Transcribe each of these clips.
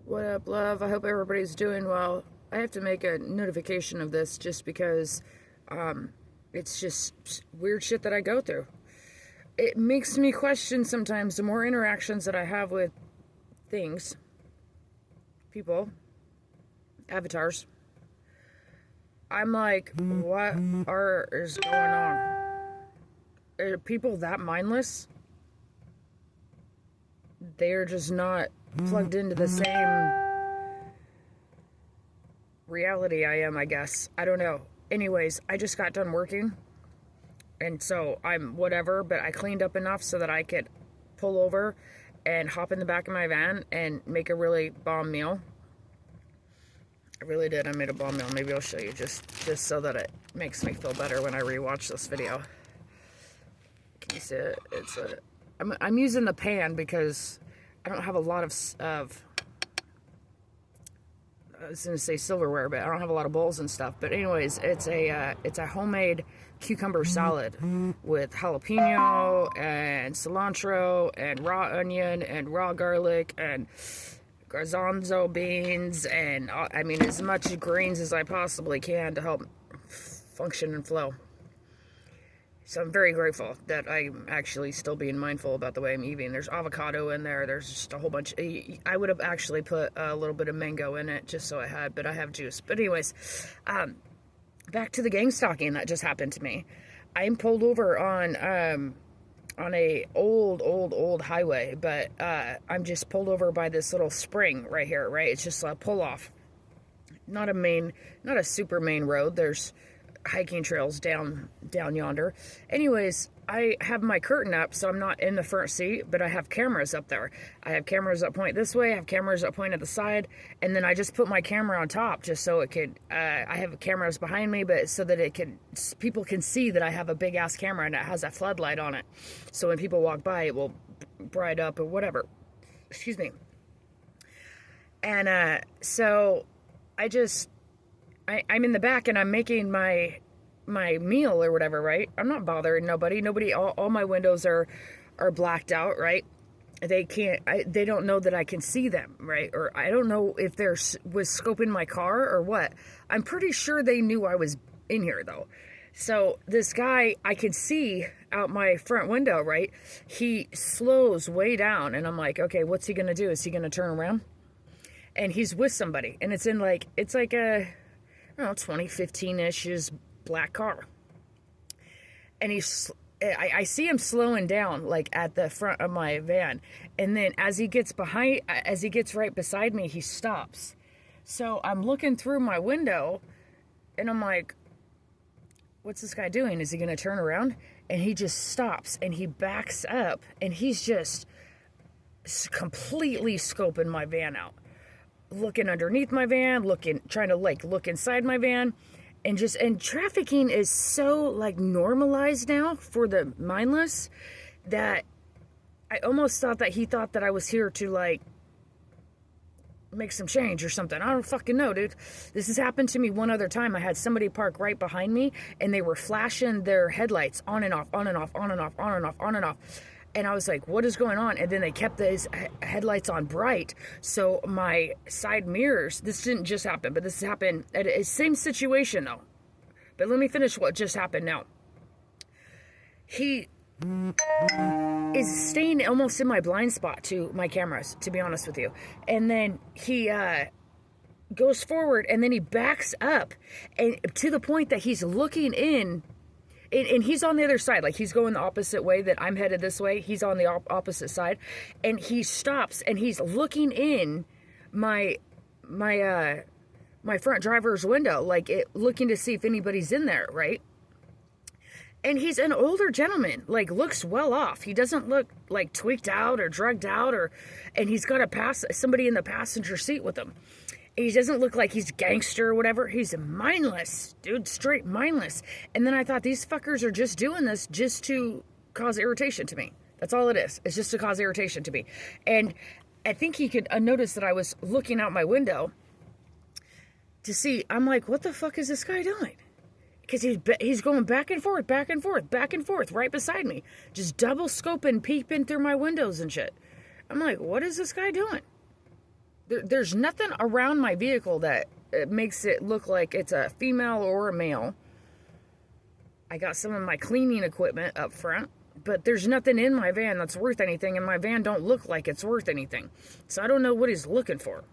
What up, love? I hope everybody's doing well. I have to make a notification of this just because it's just weird shit that I go through. It makes me question sometimes the more interactions that I have with things, people, avatars. I'm like, what is going on? Are people that mindless? They're just not plugged into the same reality I am, I guess. I don't know. Anyways, I just got done working, and so I'm whatever, but I cleaned up enough so that I could pull over and hop in the back of my van and make a really bomb meal. I really did. I made a bomb meal. Maybe I'll show you just so that it makes me feel better when I rewatch this video. Can you see it? I'm using the pan because I don't have a lot of I was gonna say silverware, but I don't have a lot of bowls and stuff. But anyways, it's a homemade cucumber salad with jalapeno and cilantro and raw onion and raw garlic and garbanzo beans and I mean as much greens as I possibly can to help function and flow. So I'm very grateful that I'm actually still being mindful about the way I'm eating. There's avocado in there. There's just a whole bunch. I would have actually put a little bit of mango in it just so I had, but I have juice. But anyways, back to the gang stalking that just happened to me. I'm pulled over on a old highway, but I'm just pulled over by this little spring right here, right? It's just a pull off. Not a super main road. There's hiking trails down yonder. Anyways, I have my curtain up, so I'm not in the front seat, but I have cameras up there. I have cameras that point this way, I have cameras that point at the side, and then I just put my camera on top just so it could, I have cameras behind me, but so that people can see that I have a big ass camera and it has a floodlight on it. So when people walk by, it will bright up or whatever. Excuse me. And so I'm in the back and I'm making my meal or whatever, right? I'm not bothering nobody. All my windows are blacked out, right? They don't know that I can see them, right? Or I don't know if was scoping my car or what. I'm pretty sure they knew I was in here though. So this guy, I can see out my front window, right? He slows way down and I'm like, okay, what's he gonna do? Is he gonna turn around? And he's with somebody and it's like a, I don't know, 2015-ish black car. And I see him slowing down like at the front of my van. And then as he gets right beside me, he stops. So I'm looking through my window and I'm like, what's this guy doing? Is he going to turn around? And he just stops and he backs up and he's just completely scoping my van out. Looking underneath my van, trying to look inside my van, and trafficking is so like normalized now for the mindless that I almost thought that he thought that I was here to like make some change or something. I don't fucking know, dude. This has happened to me one other time. I had somebody park right behind me and they were flashing their headlights on and off, on and off, on and off, on and off, on and off. And I was like, what is going on? And then they kept these headlights on bright. So my side mirrors, this didn't just happen, but this happened at the same situation though. But let me finish what just happened now. He is staying almost in my blind spot to my cameras, to be honest with you. And then he goes forward and then he backs up and to the point that he's looking in. And he's on the other side, like he's going the opposite way that I'm headed this way. He's on the opposite side, and he stops and he's looking in my front driver's window, looking to see if anybody's in there, right? And he's an older gentleman, like looks well off. He doesn't look like tweaked out or drugged out, and he's got somebody in the passenger seat with him. He doesn't look like he's gangster or whatever. He's mindless, dude, straight mindless. And then I thought these fuckers are just doing this just to cause irritation to me. That's all it is. It's just to cause irritation to me. And I think he could notice that I was looking out my window to see. I'm like, what the fuck is this guy doing? Because he's going back and forth, back and forth, back and forth, right beside me. Just double scoping, peeping through my windows and shit. I'm like, what is this guy doing? There's nothing around my vehicle that makes it look like it's a female or a male. I got some of my cleaning equipment up front, but there's nothing in my van that's worth anything, and my van don't look like it's worth anything. So I don't know what he's looking for.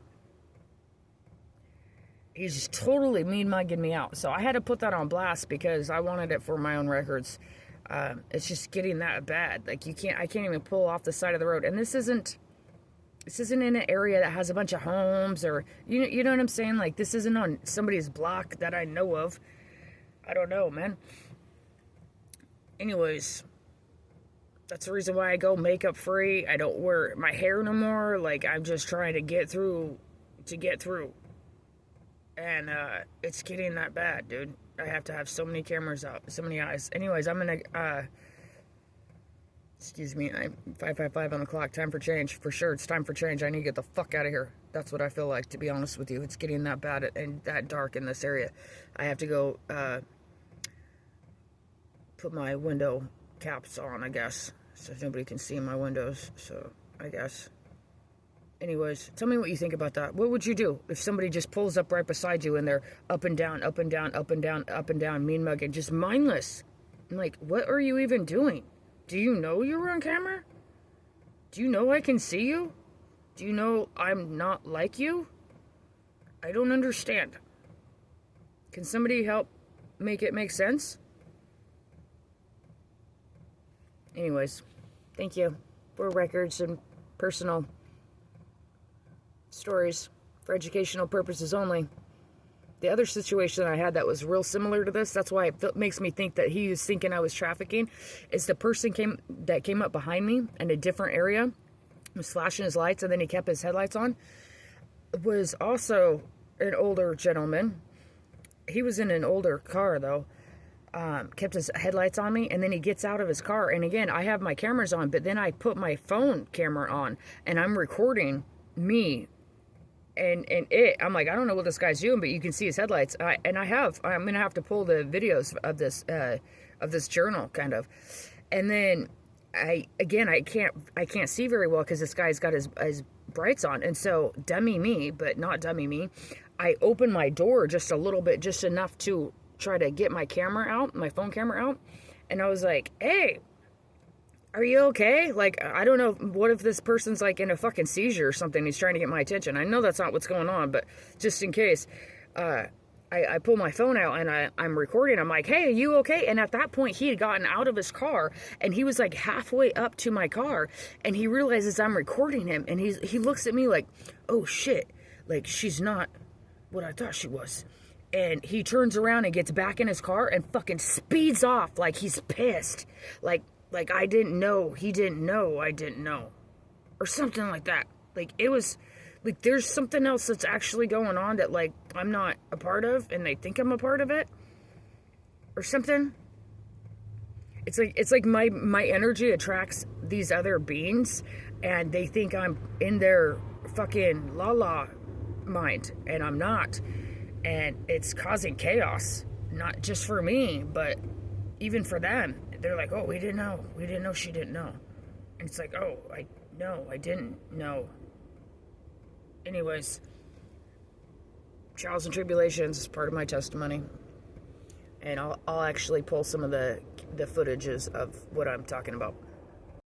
He's just totally mean-mugging me out. So I had to put that on blast because I wanted it for my own records. It's just getting that bad. Like, I can't even pull off the side of the road. And this isn't in an area that has a bunch of homes, or, you know what I'm saying? Like, this isn't on somebody's block that I know of. I don't know, man. Anyways, that's the reason why I go makeup free. I don't wear my hair no more. Like, I'm just trying to get through. And it's getting that bad, dude. I have to have so many cameras out, so many eyes. Anyways, I'm gonna, excuse me, I'm 5:55 on the clock. Time for change. For sure, it's time for change. I need to get the fuck out of here. That's what I feel like, to be honest with you. It's getting that bad and that dark in this area. I have to go put my window caps on, I guess, so nobody can see my windows, so I guess. Anyways, tell me what you think about that. What would you do if somebody just pulls up right beside you and they're up and down, up and down, up and down, up and down, mean mugging, just mindless? I'm like, what are you even doing? Do you know you're on camera? Do you know I can see you? Do you know I'm not like you? I don't understand. Can somebody help make it make sense? Anyways, thank you for records and personal stories for educational purposes only. The other situation I had that was real similar to this, that's why it makes me think that he was thinking I was trafficking, is the person that came up behind me in a different area, was flashing his lights, and then he kept his headlights on, was also an older gentleman. He was in an older car, though. Kept his headlights on me, and then he gets out of his car, and again, I have my cameras on, but then I put my phone camera on, and I'm recording me. And I'm like, I don't know what this guy's doing, but you can see his headlights. I'm gonna have to pull the videos of this journal, kind of. And then I can't see very well because this guy's got his brights on, and so dummy me, but not dummy me. I open my door just a little bit, just enough to try to get my camera out, my phone camera out, and I was like, hey, are you okay? Like, I don't know, what if this person's like in a fucking seizure or something? He's trying to get my attention. I know that's not what's going on, but just in case, I pull my phone out and I'm recording. I'm like, hey, are you okay? And at that point, he had gotten out of his car, and he was like halfway up to my car, and he realizes I'm recording him, and he looks at me like, oh shit, like, she's not what I thought she was. And he turns around and gets back in his car and fucking speeds off like he's pissed. Like I didn't know, he didn't know, I didn't know. Or something like that. Like, it was, like, there's something else that's actually going on that, like, I'm not a part of, and they think I'm a part of it. Or something. It's like my energy attracts these other beings, and they think I'm in their fucking la-la mind, and I'm not. And it's causing chaos. Not just for me, but even for them. They're like, oh, we didn't know she didn't know. And it's like, oh, I didn't know. Anyways, trials and tribulations is part of my testimony. And I'll actually pull some of the footages of what I'm talking about.